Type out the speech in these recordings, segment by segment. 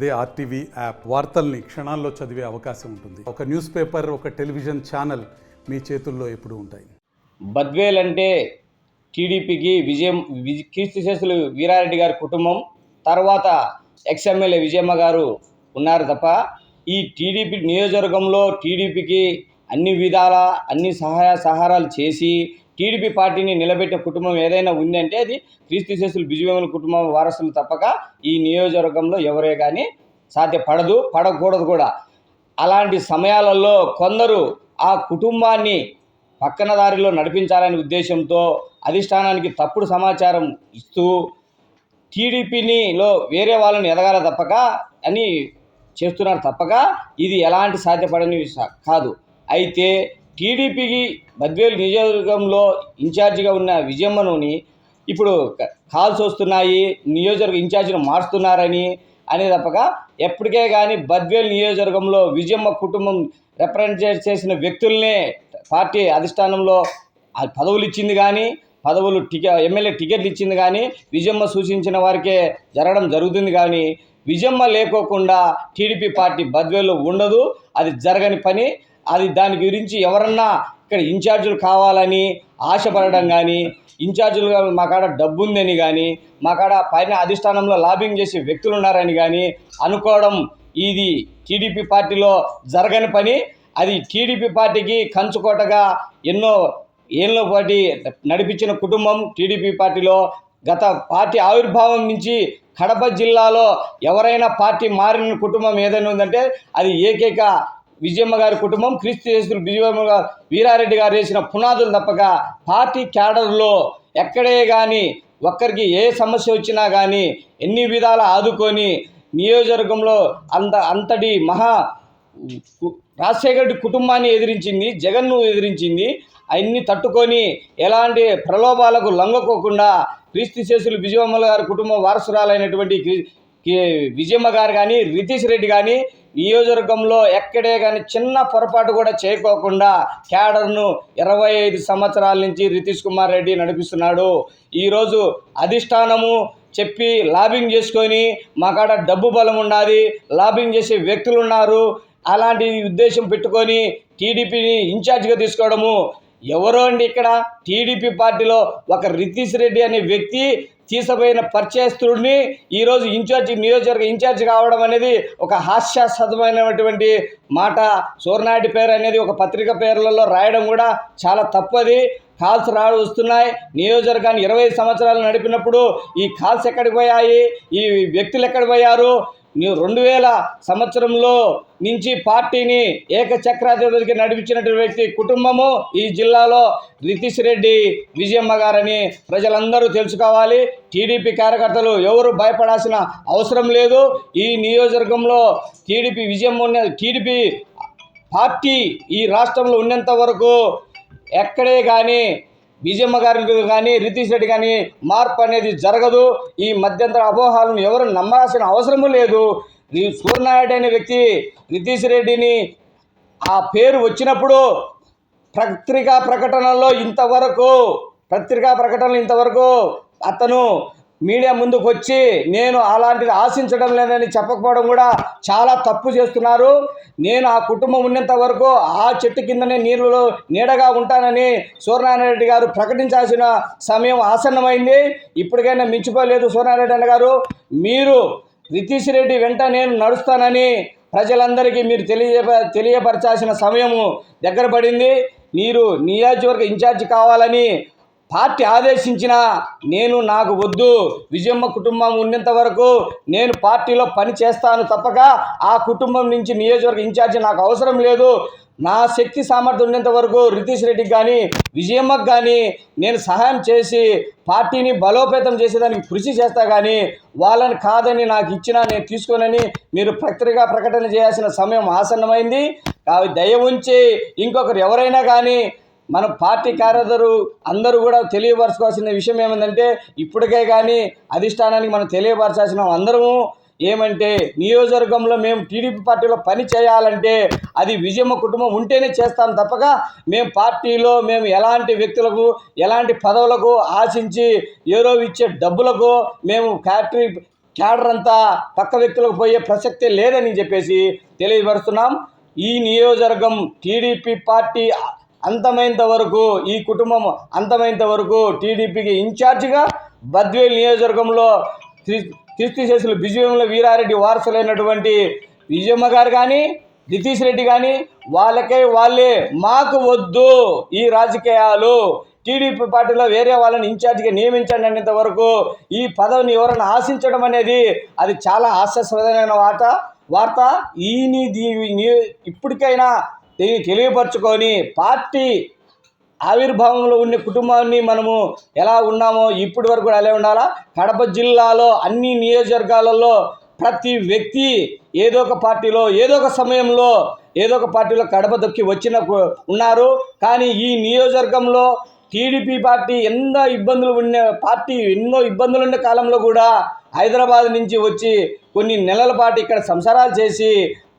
అదే RTV app వార్తల్ని క్షణాల్లో చదివే అవకాశం ఉంటుంది. ఒక న్యూస్ పేపర్, ఒక టెలివిజన్ ఛానల్ మీ చేతుల్లో ఎప్పుడూ ఉంటాయి. బద్వేల్ అంటే టీడీపీకి విజయం, కీర్తిశేషులు వీరారెడ్డి గారి కుటుంబం, తర్వాత ఎక్స్ఎమ్మెల్యే విజయమ్మ గారు ఉన్నారు తప్ప ఈ టీడీపీ నియోజకవర్గంలో టీడీపీకి అన్ని విధాల అన్ని సహాయ సహారాలు చేసి టీడీపీ పార్టీని నిలబెట్టే కుటుంబం ఏదైనా ఉందంటే అది కీర్తిశేషులు విజయమ్మ కుటుంబం వారసులు తప్పక ఈ నియోజకవర్గంలో ఎవరే కానీ సాధ్యపడదు, పడకూడదు కూడా. అలాంటి సమయాలలో కొందరు ఆ కుటుంబాన్ని పక్కన దారిలో నడిపించాలనే ఉద్దేశంతో అధిష్టానానికి తప్పుడు సమాచారం ఇస్తూ టీడీపీలో వేరే వాళ్ళని ఎదగాల తప్పక అని చేస్తున్నారు తప్పక ఇది ఎలాంటి సాధ్యపడని కాదు. అయితే టీడీపీకి బద్వేలు నియోజకవర్గంలో ఇన్ఛార్జిగా ఉన్న విజయమ్మని ఇప్పుడు కాల్స్ వస్తున్నాయి, నియోజకవర్గ ఇన్ఛార్జిని మారుస్తున్నారని అనే తప్పక ఎప్పటికే కానీ బద్వేలు నియోజకవర్గంలో విజయమ్మ కుటుంబం రిప్రజెంట్ చేసిన వ్యక్తులనే పార్టీ అధిష్టానంలో పదవులు ఇచ్చింది కానీ, పదవులు ఎమ్మెల్యే టికెట్లు ఇచ్చింది కానీ విజయమ్మ సూచించిన వారికే జరగడం జరుగుతుంది. కానీ విజయమ్మ లేకోకుండా టీడీపీ పార్టీ బద్వేల్లో ఉండదు. అది జరగని పని. అది దాని గురించి ఎవరన్నా ఇక్కడ ఇన్ఛార్జీలు కావాలని ఆశపడడం కానీ, ఇన్ఛార్జీలుగా మా కాడ డబ్బు ఉందని కానీ, మా కాడ పైన అధిష్టానంలో లాబింగ్ చేసే వ్యక్తులు ఉన్నారని కానీ అనుకోవడం ఇది టీడీపీ పార్టీలో జరగని పని. అది టీడీపీ పార్టీకి కంచుకోటగా ఎన్నో ఏళ్ళ పాటు నడిపించిన కుటుంబం టీడీపీ పార్టీలో. గత పార్టీ ఆవిర్భావం నుంచి కడప జిల్లాలో ఎవరైనా పార్టీ మారిన కుటుంబం ఏదైనా ఉందంటే అది ఏకైక విజయమ్మ గారి కుటుంబం. కీర్తిశేషులు విజయమ్మ గారు వీరారెడ్డి గారు వేసిన పునాదులు తప్పక పార్టీ క్యాడర్లో ఎక్కడే కానీ ఒక్కరికి ఏ సమస్య వచ్చినా కానీ ఎన్ని విధాల ఆదుకొని నియోజకవర్గంలో అంతటి రాజశేఖర రెడ్డి కుటుంబాన్ని ఎదిరించింది, జగన్ను ఎదిరించింది. అవన్నీ తట్టుకొని ఎలాంటి ప్రలోభాలకు లొంగకోకుండా కీర్తిశేషులు విజయమ్మ గారి కుటుంబం వారసురాలైనటువంటి విజయమ్మ గారు కానీ, రితీష్ రెడ్డి కానీ నియోజకవర్గంలో ఎక్కడే కానీ చిన్న పొరపాటు కూడా చేయకోకుండా క్యాడర్ను 25 సంవత్సరాల నుంచి రితీష్ కుమార్ రెడ్డి నడిపిస్తున్నాడు. ఈరోజు అధిష్టానము చెప్పి లాబింగ్ చేసుకొని మా కాడ డబ్బు బలం ఉన్నది, లాబింగ్ చేసే వ్యక్తులు ఉన్నారు, అలాంటి ఉద్దేశం పెట్టుకొని టీడీపీని ఇన్ఛార్జిగా తీసుకోవడము ఎవరో అండి. ఇక్కడ టీడీపీ పార్టీలో ఒక రితీష్ రెడ్డి అనే వ్యక్తి తీసిపోయిన పరిచయస్తుడిని ఈరోజు నియోజకవర్గ ఇన్ఛార్జి కావడం అనేది ఒక హాస్యాస్పదమైనటువంటి మాట. సూర్యనాయుడు పేరు అనేది ఒక పత్రిక పేర్లలో రాయడం కూడా చాలా తప్పది. కాల్స్ వస్తున్నాయి. నియోజకవర్గాన్ని 25 సంవత్సరాలు నడిపినప్పుడు ఈ కాల్స్ ఎక్కడికి పోయాయి, ఈ వ్యక్తులు ఎక్కడికి పోయారు? 2000 సంవత్సరంలో నుంచి పార్టీని ఏకచక్రాధిపతికి నడిపించినటువంటి వ్యక్తి కుటుంబము ఈ జిల్లాలో రితీష్ రెడ్డి విజయమ్మ గారని ప్రజలందరూ తెలుసుకోవాలి. టీడీపీ కార్యకర్తలు ఎవరు భయపడాల్సిన అవసరం లేదు. ఈ నియోజకవర్గంలో టీడీపీ పార్టీ ఈ రాష్ట్రంలో ఉన్నంత వరకు ఎక్కడే కానీ విజయమ్మ గారికి కానీ రితీష్ రెడ్డి కానీ మార్పు అనేది జరగదు. ఈ మధ్యంతర అపోహాలను ఎవరు నమ్మాల్సిన అవసరము లేదు. సూర్యనాయుడు అనే వ్యక్తి రితీష్ రెడ్డిని ఆ పేరు వచ్చినప్పుడు పత్రికా ప్రకటనలో ఇంతవరకు అతను మీడియా ముందుకు వచ్చి నేను అలాంటిది ఆశించడం లేదని చెప్పకపోవడం కూడా చాలా తప్పు చేస్తున్నారు. నేను ఆ కుటుంబం ఉన్నంత వరకు ఆ చెట్టు కిందనే నీడగా ఉంటానని సూర్యనారాయణ గారు ప్రకటించాల్సిన సమయం ఆసన్నమైంది. ఇప్పటికైనా మించిపోలేదు సూర్యనారాయణ గారు. మీరు రితీష్ రెడ్డి వెంట నేను నడుస్తానని ప్రజలందరికీ మీరు తెలియపరచాల్సిన సమయము దగ్గర పడింది. మీరు నియోజకవర్గ ఇన్ఛార్జి కావాలని పార్టీ ఆదేశించిన నాకు వద్దు. విజయమ్మ కుటుంబం ఉన్నంత వరకు నేను పార్టీలో పని చేస్తాను తప్పక ఆ కుటుంబం నుంచి నియోజకవర్గ ఇన్ఛార్జి నాకు అవసరం లేదు. నా శక్తి సామర్థ్యం ఉన్నంత వరకు రితీష్ రెడ్డికి కానీ విజయమ్మకు కానీ నేను సహాయం చేసి పార్టీని బలోపేతం చేసేదానికి కృషి చేస్తా. కానీ వాళ్ళని కాదని నాకు ఇచ్చినా నేను తీసుకోనని మీరు పత్రికా ప్రకటన చేయాల్సిన సమయం ఆసన్నమైంది. దయ ఉంచి ఇంకొకరు ఎవరైనా కానీ మన పార్టీ కార్యకర్తలు అందరూ కూడా తెలియపరచుకోవాల్సిన విషయం ఏమందంటే ఇప్పటికే కానీ అధిష్టానానికి మనం తెలియపరచాల్సిన అందరము ఏమంటే నియోజకవర్గంలో మేము టీడీపీ పార్టీలో పని చేయాలంటే అది విజయమ్మ కుటుంబం ఉంటేనే చేస్తాం తప్పక మేము పార్టీలో ఎలాంటి వ్యక్తులకు ఎలాంటి పదవులకు ఆశించి ఏరో ఇచ్చే డబ్బులకు మేము క్యాడర్ అంతా పక్క వ్యక్తులకు పోయే ప్రసక్తే లేదని చెప్పేసి తెలియపరుస్తున్నాం. ఈ నియోజకవర్గం టీడీపీ పార్టీ అంతమైనంత వరకు, ఈ కుటుంబం అంతమైనంత వరకు టీడీపీకి ఇన్ఛార్జిగా బద్వేల్ నియోజకవర్గంలో కీర్తిశేషులు బిజివేముల వీరారెడ్డి వారసులైనటువంటి విజయమ్మ గారు కానీ, నితీష్ రెడ్డి కానీ వాళ్ళే మాకు వద్దు ఈ రాజకీయాలు, టీడీపీ పార్టీలో వేరే వాళ్ళని ఇన్ఛార్జిగా నియమించండి అనేంత వరకు ఈ పదవిని ఎవరైనా ఆశించడం అనేది అది చాలా హాస్యాస్పదమైన వార్త. ఇప్పటికైనా తెలియపరచుకొని పార్టీ ఆవిర్భావంలో ఉన్న కుటుంబాన్ని మనము ఎలా ఉన్నామో ఇప్పటి వరకు కూడా అలా ఉండాలా. కడప జిల్లాలో అన్ని నియోజకవర్గాలలో ప్రతి వ్యక్తి ఏదో ఒక పార్టీలో ఏదో ఒక సమయంలో ఏదో ఒక పార్టీలో కడప దొక్కి వచ్చిన ఉన్నారు. కానీ ఈ నియోజకవర్గంలో టీడీపీ పార్టీ ఎన్నో ఇబ్బందులు ఉండే కాలంలో కూడా హైదరాబాద్ నుంచి వచ్చి కొన్ని నెలల పాటు ఇక్కడ సంసారాలు చేసి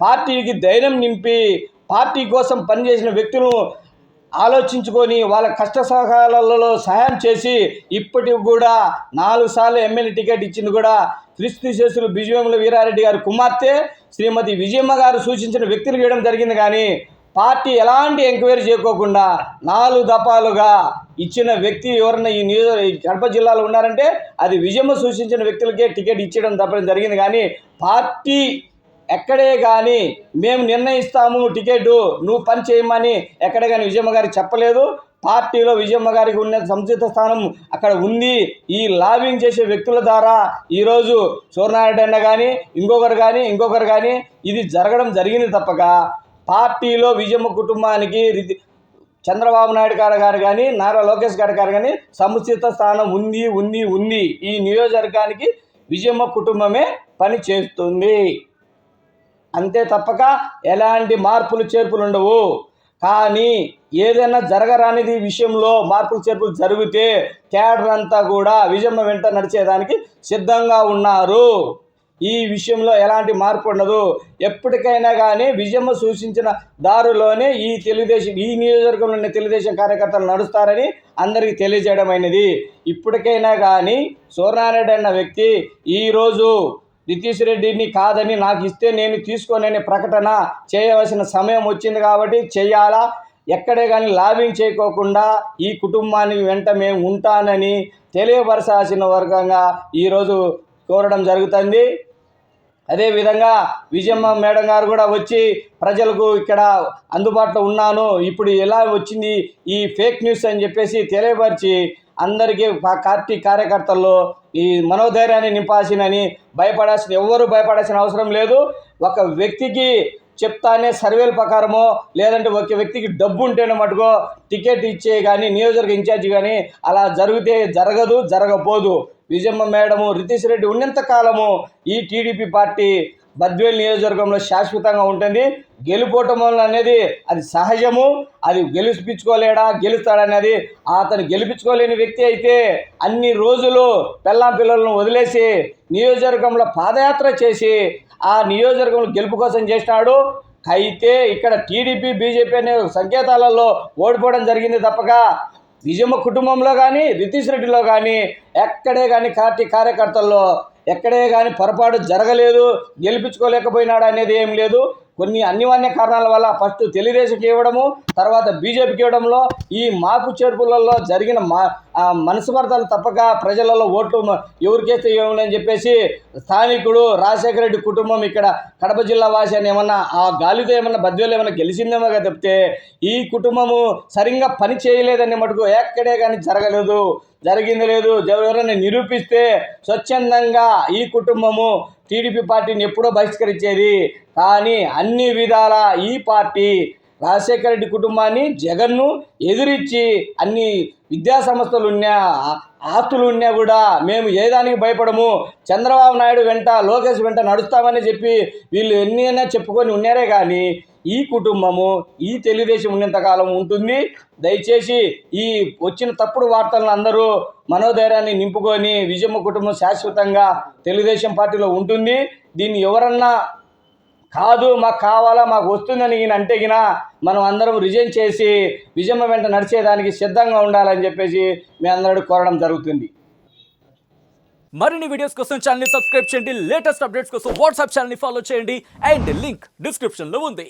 పార్టీకి ధైర్యం నింపి పార్టీ కోసం పనిచేసిన వ్యక్తులను ఆలోచించుకొని వాళ్ళ కష్ట సహాయాలలో సహాయం చేసి ఇప్పటికి కూడా 4 సార్లు ఎమ్మెల్యే టికెట్ ఇచ్చింది కూడా కీర్తిశేషులు బిజివేముల వీరారెడ్డి గారి కుమార్తె శ్రీమతి విజయమ్మ గారు సూచించిన వ్యక్తులు వేయడం జరిగింది. కానీ పార్టీ ఎలాంటి ఎంక్వైరీ చేయకోకుండా 4 దఫాలుగా ఇచ్చిన వ్యక్తి ఎవరన్నా ఈ కడప జిల్లాలో ఉన్నారంటే అది విజయమ్మ సూచించిన వ్యక్తులకే టికెట్ ఇచ్చడం తప్పడం జరిగింది. కానీ పార్టీ ఎక్కడే కానీ మేము నిర్ణయిస్తాము టికెట్ నువ్వు పని చేయమని ఎక్కడే కానీ విజయమ్మ గారికి చెప్పలేదు. పార్టీలో విజయమ్మ గారికి ఉన్న సముచిత స్థానం అక్కడ ఉంది. ఈ లాబింగ్ చేసే వ్యక్తుల ద్వారా ఈరోజు సూర్యనారాయణ అన్న కానీ ఇంకొకరు కానీ ఇది జరిగింది తప్పక పార్టీలో విజయమ్మ కుటుంబానికి చంద్రబాబు నాయుడు గారు కానీ నారా లోకేష్ గారు కానీ సముచిత స్థానం ఉంది. ఈ నియోజకవర్గానికి విజయమ్మ కుటుంబమే పని చేస్తుంది. అంతే తప్పక ఎలాంటి మార్పులు చేర్పులు ఉండవు. కానీ ఏదైనా జరగరానిది విషయంలో మార్పులు చేర్పులు జరిగితే క్యాడర్ అంతా కూడా విజయమ్మ వెంట నడిచేదానికి సిద్ధంగా ఉన్నారు. ఈ విషయంలో ఎలాంటి మార్పు ఉండదు. ఎప్పటికైనా కానీ విజయమ్మ సూచించిన దారిలోనే ఈ నియోజకవర్గంలోని తెలుగుదేశం కార్యకర్తలు నడుస్తారని అందరికీ తెలియజేయడమైనది. ఇప్పటికైనా కానీ సూర్యనారాయణ అన్న వ్యక్తి ఈరోజు నితీష్ రెడ్డిని కాదని నాకు ఇస్తే నేను తీసుకోనని ప్రకటన చేయవలసిన సమయం వచ్చింది కాబట్టి చేయాలా. ఎక్కడే కానీ లాబింగ్ చేయకోకుండా ఈ కుటుంబానికి వెంట మేము ఉంటానని తెలియపరచాల్సిన వర్గంగా ఈరోజు కోరడం జరుగుతుంది. అదేవిధంగా విజయమ్మ మేడం గారు కూడా వచ్చి ప్రజలకు ఇక్కడ అందుబాటులో ఉన్నాను, ఇప్పుడు ఎలా వచ్చింది ఈ ఫేక్ న్యూస్ అని చెప్పేసి తెలియపరిచి అందరికీ పార్టీ కార్యకర్తల్లో ఈ మనోధైర్యాన్ని నింపాల్సినని ఎవరు భయపడాల్సిన అవసరం లేదు. ఒక వ్యక్తికి చెప్తానే సర్వేల ప్రకారమో లేదంటే ఒక వ్యక్తికి డబ్బు ఉంటేనే మటుకో టికెట్ ఇచ్చే కానీ నియోజకవర్గ ఇన్ఛార్జి కానీ అలా జరగపోదు. విజయమ్మ మేడము నితీష్ రెడ్డి ఉన్నంత కాలము ఈ టీడీపీ పార్టీ బద్వేల్ నియోజకవర్గంలో శాశ్వతంగా ఉంటుంది. గెలుపోవటం అనేది అది సహజము. అది గెలుస్తాడనేది అతను గెలిపించుకోలేని వ్యక్తి అయితే అన్ని రోజులు పిల్లలను వదిలేసి నియోజకవర్గంలో పాదయాత్ర చేసి ఆ నియోజకవర్గంలో గెలుపు కోసం చేసినాడు. అయితే ఇక్కడ టీడీపీ బీజేపీ అనే సంకేతాలలో ఓడిపోవడం జరిగింది తప్పక విజయమ్మ కుటుంబంలో కానీ నితీష్ రెడ్డిలో కానీ ఎక్కడే కానీ పార్టీ కార్యకర్తల్లో ఎక్కడే కానీ పొరపాటు జరగలేదు, గెలిపించుకోలేకపోయినాడు అనేది ఏం లేదు. కొన్ని అనివార్య కారణాల వల్ల ఫస్ట్ తెలుగుదేశంకి ఇవ్వడము, తర్వాత బీజేపీకి ఇవ్వడంలో ఈ మార్పు చేర్పులలో జరిగిన మనస్పర్ధలు తప్పక ప్రజలలో ఓట్లు ఎవరికేస్తే ఇవ్వమని చెప్పేసి స్థానికుడు రాజశేఖర రెడ్డి కుటుంబం ఇక్కడ కడప జిల్లా వాసి అని ఏమన్నా ఆ గాలితో ఏమన్నా బద్వేలు ఏమన్నా గెలిచిందేమో తప్పితే ఈ కుటుంబము సరిగ్గా పని చేయలేదని మటుకు ఎక్కడే కానీ జరిగింది లేదు. ఎవరైనా నిరూపిస్తే స్వచ్ఛందంగా ఈ కుటుంబము టీడీపీ పార్టీని ఎప్పుడో బహిష్కరించేది. కానీ అన్ని విధాల ఈ పార్టీ రాజశేఖర రెడ్డి కుటుంబాన్ని జగన్ను ఎదిరించి అన్ని విద్యా సంస్థలు ఉన్నా ఆస్తులు ఉన్నా కూడా మేము ఏదానికి భయపడము, చంద్రబాబు నాయుడు వెంట లోకేష్ వెంట నడుస్తామని చెప్పి వీళ్ళు ఎన్నైనా చెప్పుకొని ఉన్నారే. కానీ ఈ కుటుంబము ఈ తెలుగుదేశం ఉన్నంతకాలం ఉంటుంది. దయచేసి ఈ వచ్చిన తప్పుడు వార్తలను అందరూ మనోధైర్యాన్ని నింపుకొని విజయమ్మ కుటుంబం శాశ్వతంగా తెలుగుదేశం పార్టీలో ఉంటుంది. దీన్ని ఎవరన్నా కాదు మాకు కావాలా మాకు వస్తుందని అంటే మనం అందరం రిజైన్ చేసి విజయమ్మ వెంట నడిచేదానికి సిద్ధంగా ఉండాలని చెప్పేసి మీ అందరూ కోరడం జరుగుతుంది. మరిన్ని వీడియోస్ కోసం ఛానల్ ని సబ్స్క్రైబ్ చేయండి, లేటెస్ట్ అప్డేట్స్ కోసం వాట్సాప్ ఛానల్ ని ఫాలో చేయండి అండ్ లింక్ డిస్క్రిప్షన్ లో ఉంది.